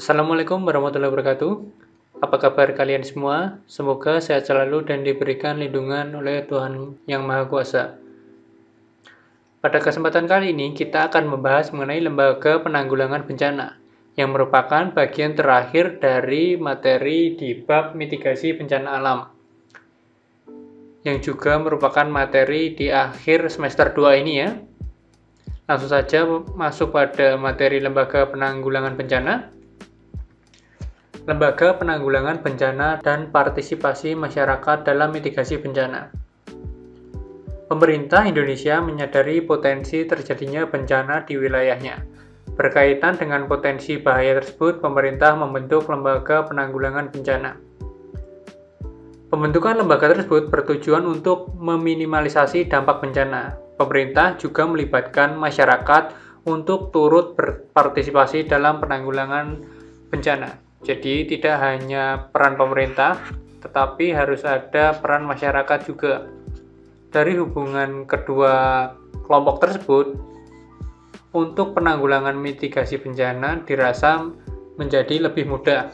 Assalamualaikum warahmatullahi wabarakatuh. Apa kabar kalian semua? Semoga sehat selalu dan diberikan lindungan oleh Tuhan Yang Maha Kuasa. Pada kesempatan kali ini, kita akan membahas mengenai Lembaga Penanggulangan Bencana, yang merupakan bagian terakhir dari materi di bab mitigasi bencana alam, yang juga merupakan materi di akhir semester 2 ini ya. Langsung saja masuk pada materi Lembaga Penanggulangan Bencana. Lembaga Penanggulangan Bencana dan Partisipasi Masyarakat dalam Mitigasi Bencana. Pemerintah Indonesia menyadari potensi terjadinya bencana di wilayahnya. Berkaitan dengan potensi bahaya tersebut, pemerintah membentuk Lembaga Penanggulangan Bencana. Pembentukan lembaga tersebut bertujuan untuk meminimalisasi dampak bencana. Pemerintah juga melibatkan masyarakat untuk turut berpartisipasi dalam penanggulangan bencana. Jadi tidak hanya peran pemerintah, tetapi harus ada peran masyarakat juga. Dari hubungan kedua kelompok tersebut, untuk penanggulangan mitigasi bencana dirasa menjadi lebih mudah,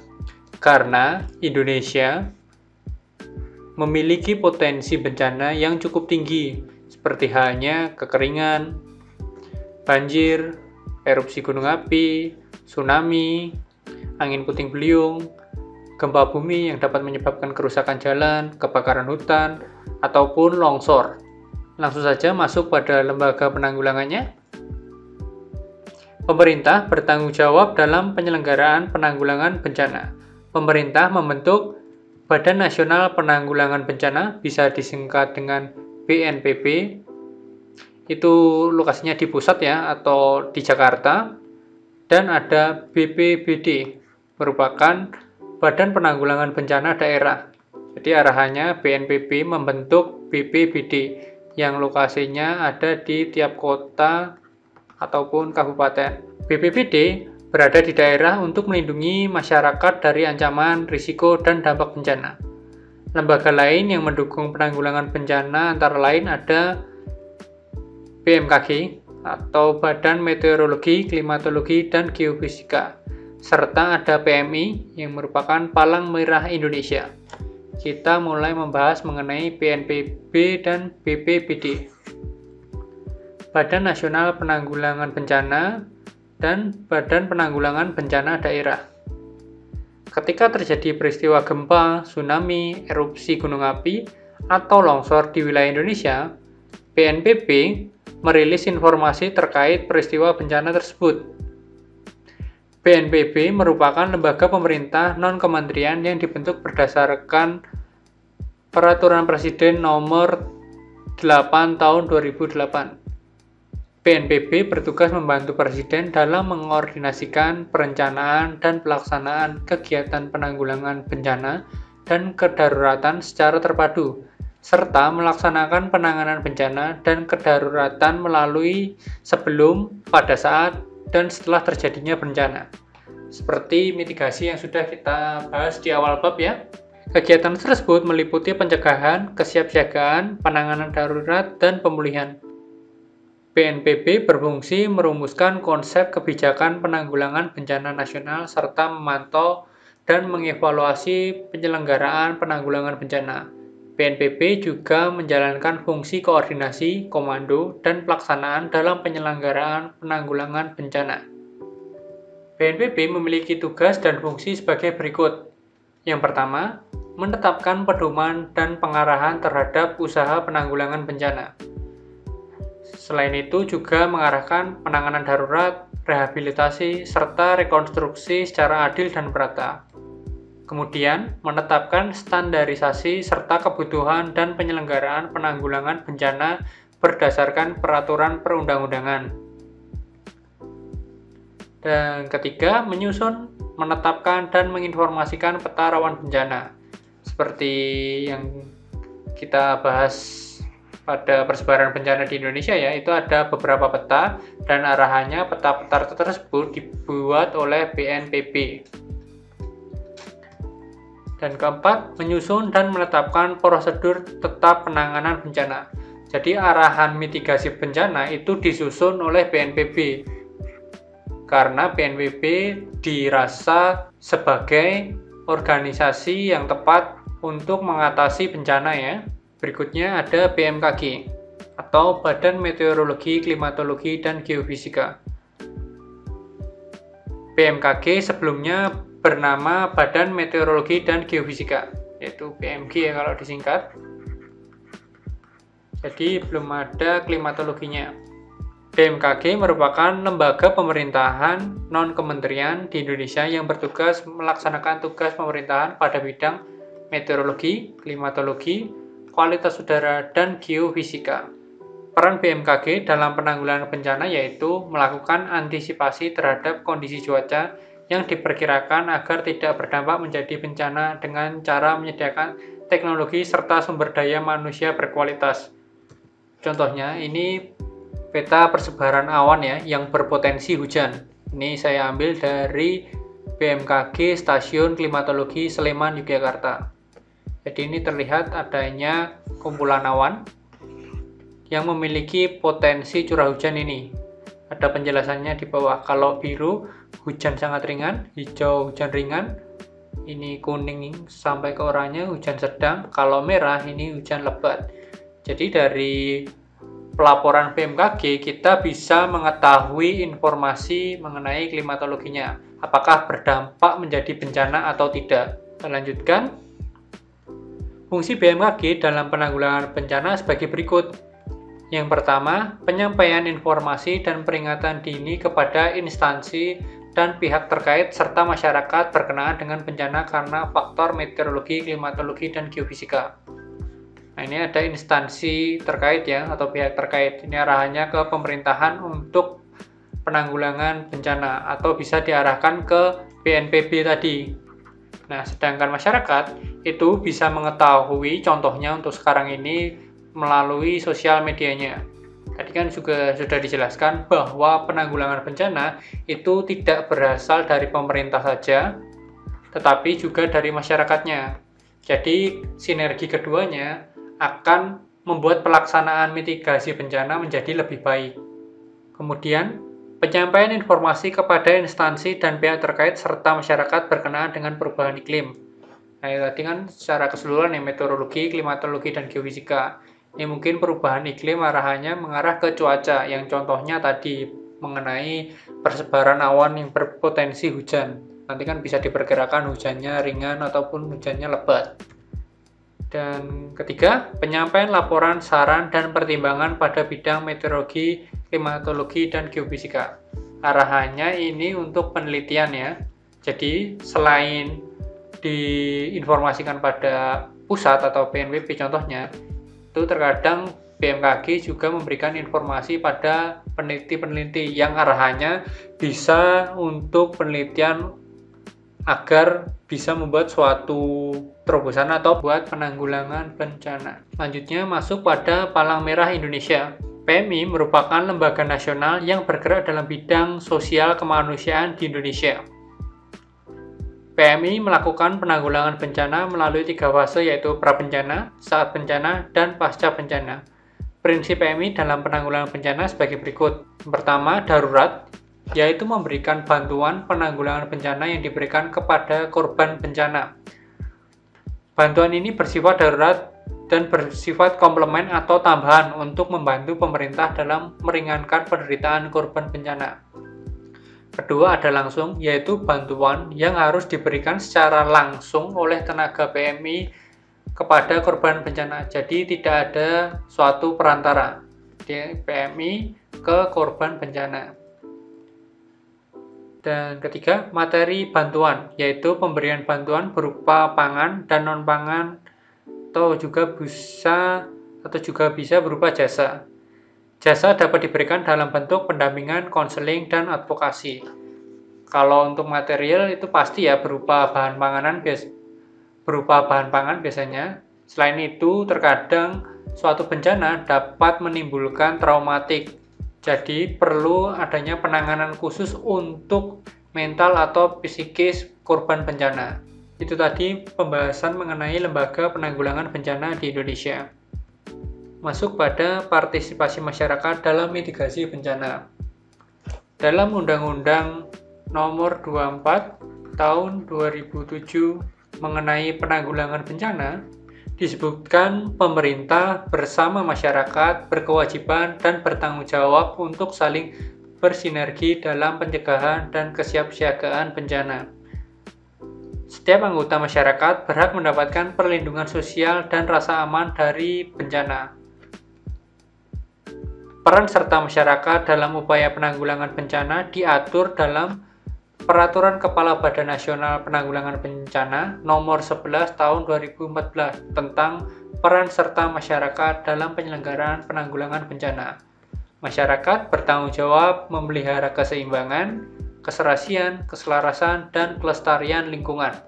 karena Indonesia memiliki potensi bencana yang cukup tinggi, seperti halnya kekeringan, banjir, erupsi gunung api, tsunami, angin puting beliung, gempa bumi yang dapat menyebabkan kerusakan jalan, kebakaran hutan, ataupun longsor. Langsung saja masuk pada lembaga penanggulangannya. Pemerintah bertanggung jawab dalam penyelenggaraan penanggulangan bencana. Pemerintah membentuk Badan Nasional Penanggulangan Bencana, bisa disingkat dengan BNPB. Itu lokasinya di pusat ya, atau di Jakarta. Dan ada BPBD, merupakan Badan Penanggulangan Bencana Daerah. Jadi arahannya BNPB membentuk BPBD yang lokasinya ada di tiap kota ataupun kabupaten. BPBD berada di daerah untuk melindungi masyarakat dari ancaman, risiko, dan dampak bencana. Lembaga lain yang mendukung penanggulangan bencana antara lain ada BMKG atau Badan Meteorologi, Klimatologi, dan Geofisika, serta ada PMI yang merupakan Palang Merah Indonesia. Kita mulai membahas mengenai BNPB dan BPBD. Badan Nasional Penanggulangan Bencana dan Badan Penanggulangan Bencana Daerah. Ketika terjadi peristiwa gempa, tsunami, erupsi gunung api, atau longsor di wilayah Indonesia, BNPB merilis informasi terkait peristiwa bencana tersebut. BNPB merupakan lembaga pemerintah non-kementerian yang dibentuk berdasarkan Peraturan Presiden Nomor 8 Tahun 2008. BNPB bertugas membantu Presiden dalam mengkoordinasikan perencanaan dan pelaksanaan kegiatan penanggulangan bencana dan kedaruratan secara terpadu, serta melaksanakan penanganan bencana dan kedaruratan melalui sebelum, pada saat, dan setelah terjadinya bencana. Seperti mitigasi yang sudah kita bahas di awal bab ya. Kegiatan tersebut meliputi pencegahan, kesiapsiagaan, penanganan darurat, dan pemulihan. BNPB berfungsi merumuskan konsep kebijakan penanggulangan bencana nasional serta memantau dan mengevaluasi penyelenggaraan penanggulangan bencana. BNPB juga menjalankan fungsi koordinasi, komando, dan pelaksanaan dalam penyelenggaraan penanggulangan bencana. BNPB memiliki tugas dan fungsi sebagai berikut. Yang pertama, menetapkan pedoman dan pengarahan terhadap usaha penanggulangan bencana. Selain itu juga mengarahkan penanganan darurat, rehabilitasi, serta rekonstruksi secara adil dan merata. Kemudian, menetapkan standarisasi serta kebutuhan dan penyelenggaraan penanggulangan bencana berdasarkan peraturan perundang-undangan. Dan ketiga, menyusun, menetapkan, dan menginformasikan peta rawan bencana. Seperti yang kita bahas pada persebaran bencana di Indonesia ya, itu ada beberapa peta dan arahannya peta-peta tersebut dibuat oleh BNPB. Dan keempat, menyusun dan menetapkan prosedur tetap penanganan bencana. Jadi arahan mitigasi bencana itu disusun oleh BNPB. karena BNPB dirasa sebagai organisasi yang tepat untuk mengatasi bencana ya. Berikutnya ada BMKG atau Badan Meteorologi, Klimatologi, dan Geofisika. BMKG sebelumnya bernama Badan Meteorologi dan Geofisika, yaitu BMG ya kalau disingkat. Jadi belum ada klimatologinya. BMKG merupakan lembaga pemerintahan non-kementerian di Indonesia yang bertugas melaksanakan tugas pemerintahan pada bidang meteorologi, klimatologi, kualitas udara, dan geofisika. Peran BMKG dalam penanggulangan bencana yaitu melakukan antisipasi terhadap kondisi cuaca yang diperkirakan agar tidak berdampak menjadi bencana dengan cara menyediakan teknologi serta sumber daya manusia berkualitas. Contohnya ini peta persebaran awan ya yang berpotensi hujan. Ini saya ambil dari BMKG Stasiun Klimatologi Sleman, Yogyakarta. Jadi ini terlihat adanya kumpulan awan yang memiliki potensi curah hujan ini. Ada penjelasannya di bawah. Kalau biru hujan sangat ringan, hijau hujan ringan, ini kuning sampai ke oranye hujan sedang, kalau merah ini hujan lebat. Jadi dari pelaporan BMKG kita bisa mengetahui informasi mengenai klimatologinya, apakah berdampak menjadi bencana atau tidak. Kita lanjutkan. Fungsi BMKG dalam penanggulangan bencana sebagai berikut. Yang pertama, penyampaian informasi dan peringatan dini kepada instansi dan pihak terkait serta masyarakat berkenaan dengan bencana karena faktor meteorologi, klimatologi, dan geofisika. Nah, ini ada instansi terkait ya, atau pihak terkait. Ini arahannya ke pemerintahan untuk penanggulangan bencana, atau bisa diarahkan ke BNPB tadi. Nah, sedangkan masyarakat itu bisa mengetahui, contohnya untuk sekarang ini, melalui sosial medianya. Tadi kan juga sudah dijelaskan bahwa penanggulangan bencana itu tidak berasal dari pemerintah saja, tetapi juga dari masyarakatnya. Jadi sinergi keduanya akan membuat pelaksanaan mitigasi bencana menjadi lebih baik. Kemudian, penyampaian informasi kepada instansi dan pihak terkait serta masyarakat berkenaan dengan perubahan iklim. Nah, tadi kan secara keseluruhan ya, meteorologi, klimatologi, dan geofisika. Ini mungkin perubahan iklim arahannya mengarah ke cuaca, yang contohnya tadi mengenai persebaran awan yang berpotensi hujan. Nanti kan bisa diperkirakan hujannya ringan ataupun hujannya lebat. Dan ketiga, penyampaian laporan, saran, dan pertimbangan pada bidang meteorologi, klimatologi, dan geofisika. Arahannya ini untuk penelitian ya. Jadi selain diinformasikan pada pusat atau BNPB contohnya, itu terkadang BMKG juga memberikan informasi pada peneliti-peneliti yang arahannya bisa untuk penelitian agar bisa membuat suatu terobosan atau buat penanggulangan bencana. Selanjutnya masuk pada Palang Merah Indonesia. PMI merupakan lembaga nasional yang bergerak dalam bidang sosial kemanusiaan di Indonesia. PMI melakukan penanggulangan bencana melalui 3 fase yaitu prabencana, saat bencana, dan pasca bencana. Prinsip PMI dalam penanggulangan bencana sebagai berikut. Pertama, darurat, yaitu memberikan bantuan penanggulangan bencana yang diberikan kepada korban bencana. Bantuan ini bersifat darurat dan bersifat komplement atau tambahan untuk membantu pemerintah dalam meringankan penderitaan korban bencana. Kedua ada langsung, yaitu bantuan yang harus diberikan secara langsung oleh tenaga PMI kepada korban bencana. Jadi tidak ada suatu perantara dari PMI ke korban bencana. Dan ketiga, materi bantuan, yaitu pemberian bantuan berupa pangan dan non-pangan atau juga bisa berupa jasa. Jasa dapat diberikan dalam bentuk pendampingan, konseling, dan advokasi. Kalau untuk material itu pasti ya berupa bahan pangan biasanya. Selain itu, terkadang suatu bencana dapat menimbulkan traumatik. Jadi perlu adanya penanganan khusus untuk mental atau psikis korban bencana. Itu tadi pembahasan mengenai lembaga penanggulangan bencana di Indonesia. Masuk pada partisipasi masyarakat dalam mitigasi bencana. Dalam Undang-Undang Nomor 24 Tahun 2007 mengenai penanggulangan bencana, disebutkan pemerintah bersama masyarakat berkewajiban dan bertanggung jawab untuk saling bersinergi dalam pencegahan dan kesiapsiagaan bencana. Setiap anggota masyarakat berhak mendapatkan perlindungan sosial dan rasa aman dari bencana. Peran serta masyarakat dalam upaya penanggulangan bencana diatur dalam Peraturan Kepala Badan Nasional Penanggulangan Bencana Nomor 11 Tahun 2014 tentang peran serta masyarakat dalam penyelenggaraan penanggulangan bencana. Masyarakat bertanggung jawab memelihara keseimbangan, keserasian, keselarasan, dan kelestarian lingkungan.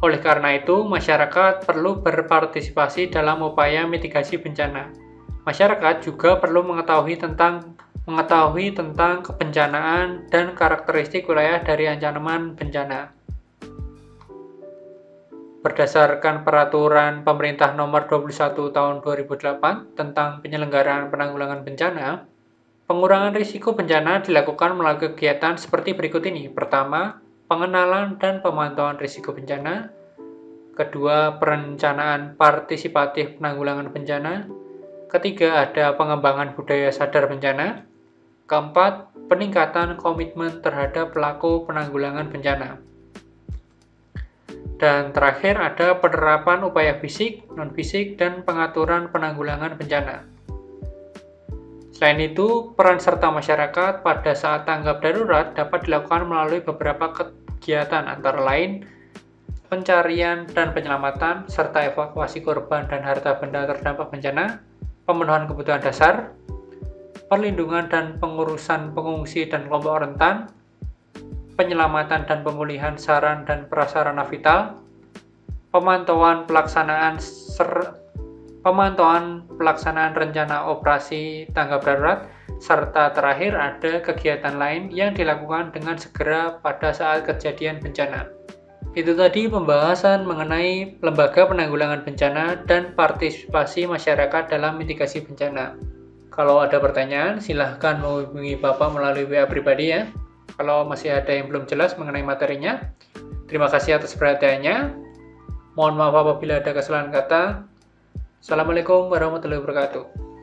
Oleh karena itu, masyarakat perlu berpartisipasi dalam upaya mitigasi bencana. Masyarakat juga perlu mengetahui tentang kebencanaan dan karakteristik wilayah dari ancaman bencana. Berdasarkan Peraturan Pemerintah Nomor 21 Tahun 2008 tentang penyelenggaraan penanggulangan bencana, pengurangan risiko bencana dilakukan melalui kegiatan seperti berikut ini. Pertama, pengenalan dan pemantauan risiko bencana. Kedua, perencanaan partisipatif penanggulangan bencana. Ketiga, ada pengembangan budaya sadar bencana. Keempat, peningkatan komitmen terhadap pelaku penanggulangan bencana. Dan terakhir ada penerapan upaya fisik, non-fisik, dan pengaturan penanggulangan bencana. Selain itu, peran serta masyarakat pada saat tanggap darurat dapat dilakukan melalui beberapa kegiatan, antara lain pencarian dan penyelamatan, serta evakuasi korban dan harta benda terdampak bencana, pemenuhan kebutuhan dasar, perlindungan dan pengurusan pengungsi dan kelompok rentan, penyelamatan dan pemulihan sarana dan prasarana vital, pemantauan pelaksanaan rencana operasi tanggap darurat, serta terakhir ada kegiatan lain yang dilakukan dengan segera pada saat kejadian bencana. Itu tadi pembahasan mengenai lembaga penanggulangan bencana dan partisipasi masyarakat dalam mitigasi bencana. Kalau ada pertanyaan, silahkan menghubungi Bapak melalui WA pribadi ya. Kalau masih ada yang belum jelas mengenai materinya, terima kasih atas perhatiannya. Mohon maaf apabila ada kesalahan kata. Assalamualaikum warahmatullahi wabarakatuh.